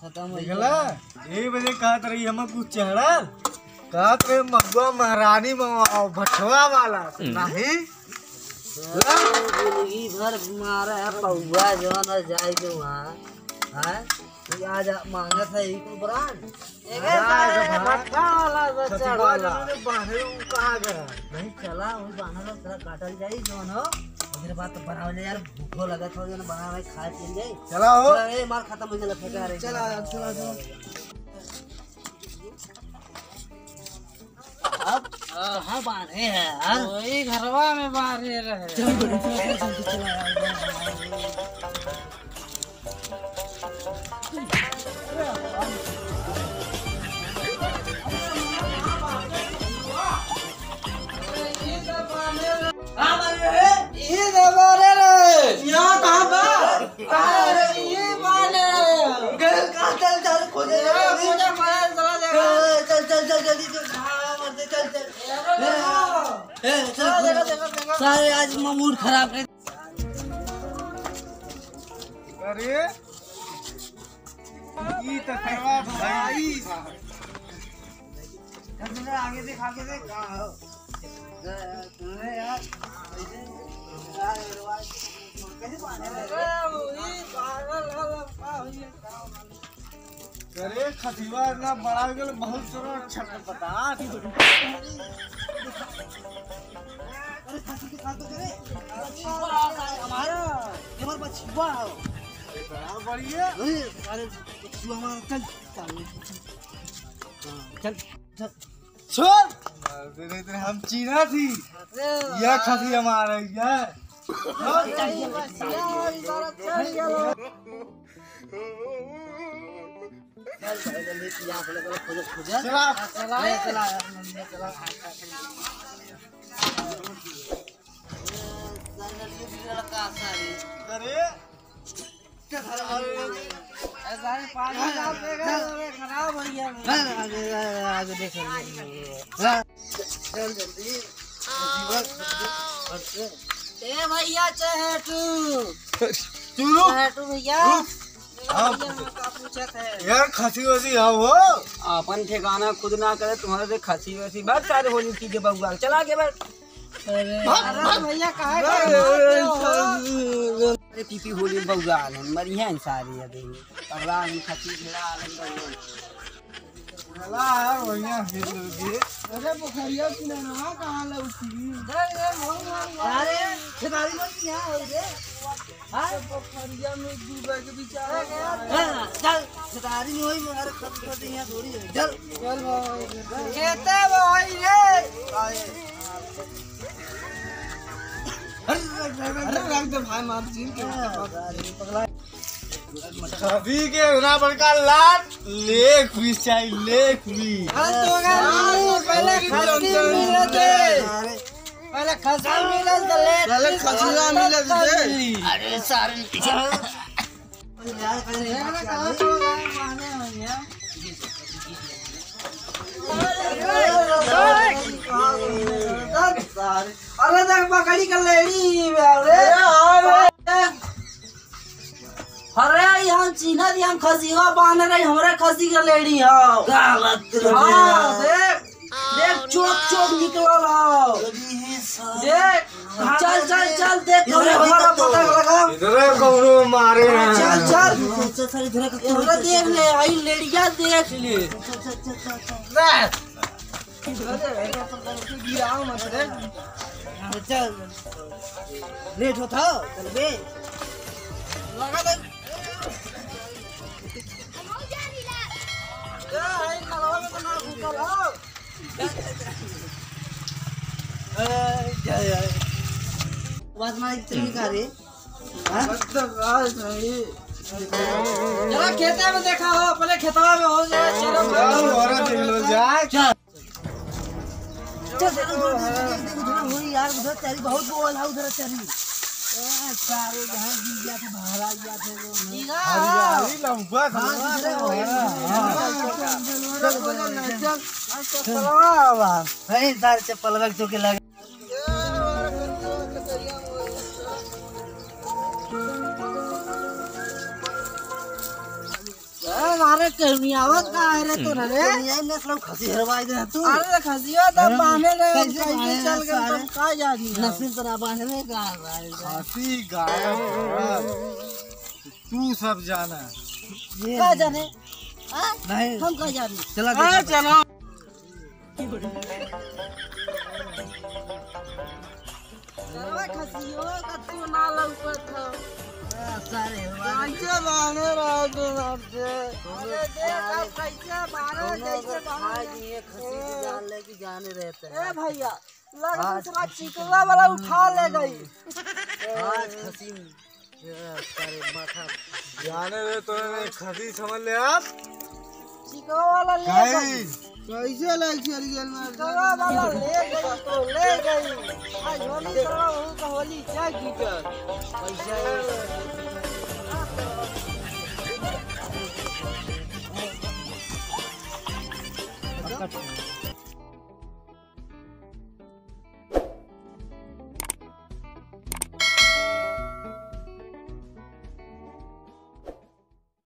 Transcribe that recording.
खत्म देखला यही बजे कहत रही हम कुछ चढ़ल कहत रहे महुआ महारानी भटवा वाला नहीं जिंदगी भर मारा है पौआ जवन जाए के वहाँ है आज मांगा था एक ब्रांड भट्टा वाला बच्चा वाला बाहर कहाँ गया नहीं चला वही बांधा था तेरा काटल जाई जवन हो मेरे बात तो बनावले यार भूखो लगा था जन बना भाई खा चल जाए चला हो ए मार खत्म हो गया फेंका रे चला चला चला अब हाँ बांधे हैं यार वही घरवा में बांधे रहे। यहाँ कहाँ पर ये बाले चल चल खोज चल चल चल जल्दी चल चल सारे आज मूड खराब कर अरे ये तो करवा भाई आगे देख कहाँ हो यार अरे खतिवा ना बड़ा गल बहुत जोर छट पता अरे खाती के खा तो करे हमारा हमारा बचवा बड़ा बढ़िया अरे बचवा हमारा चल चल छोड़ हम चीना थी यह खसी हमारा यह आगे देख जल्दी ए भैया चहेटू चहेटू भैया यार खसी वसी हाँ वो अपन ठिकाना खुद ना करे तुम्हारे से खसी वसी बहुत सारे होली की बउआ चला के बैठ। अरे भैया कहाँ अरे पीपी होली बउआ मरिया सारी अभी पगला खसी घेरा चला यार बढ़िया हिल गए अरे पोखरिया किनारा कहाँ लौटी अरे खिलाड़ी लोग यहाँ हो रे हां पोखरिया में डूबे के बेचारा चल खिलाड़ी में वही अरे खत यहाँ थोड़ी है चल चल भाई कहते भाई रे अरे रख दे भाई मार जीन के पगला सभी के होना बड़का लाट लेख भी चाहिए लेख भी पहले खसी मिले थे पहले खसी मिले थे पहले खसिया मिले थे अरे सारे अरे देख पकड़ी कर लेडी अरे यहाँ चीना दी हम खसीवा बांध रहे हमारे खसी का लेडी हो देख देख चोक चोक निकल देख चल चल चल देख हमारा पता लगा इधर कौनो मारे हैं चल चल चल इधर देख ले आई लेडिया देख ले चल लेट होता चल बे लगा दे खेते में देखा हो पहले खेतवा में हो जाए यार उधर तेरी बहुत बोल है उधर तेरी सारे जहाँ गिर गया था बाहर आ गया था चप्पल रख चुके लगे अरे मारे कहनी आवत का है रे तू रे यही ने सब खसी हरवाई दे तू अरे खसिया तो बांधे गए कैसे चल गए तो का जानी नसीब तना बांधने का खसी गायब तू सब जाना का जाने नहीं हम का जाने चला चलो खसियो का तू ना लौकत था सारे कैसे बाने रहा तू सबसे अरे देख अब कैसे बारे जैसे बाने ये खसी की जान लेके जाने रहते हैं ए भैया लग दूसरा चिकला वाला उठा ले गई आज खसी सारे माथा जाने दे तो खसी समझ ले आप चिकला वाला ले गई कैसे ले चल गया मैं चिकला वाला ले गई तो ले गई आज होली करवा हूं तो होली क्या कीटर कैसे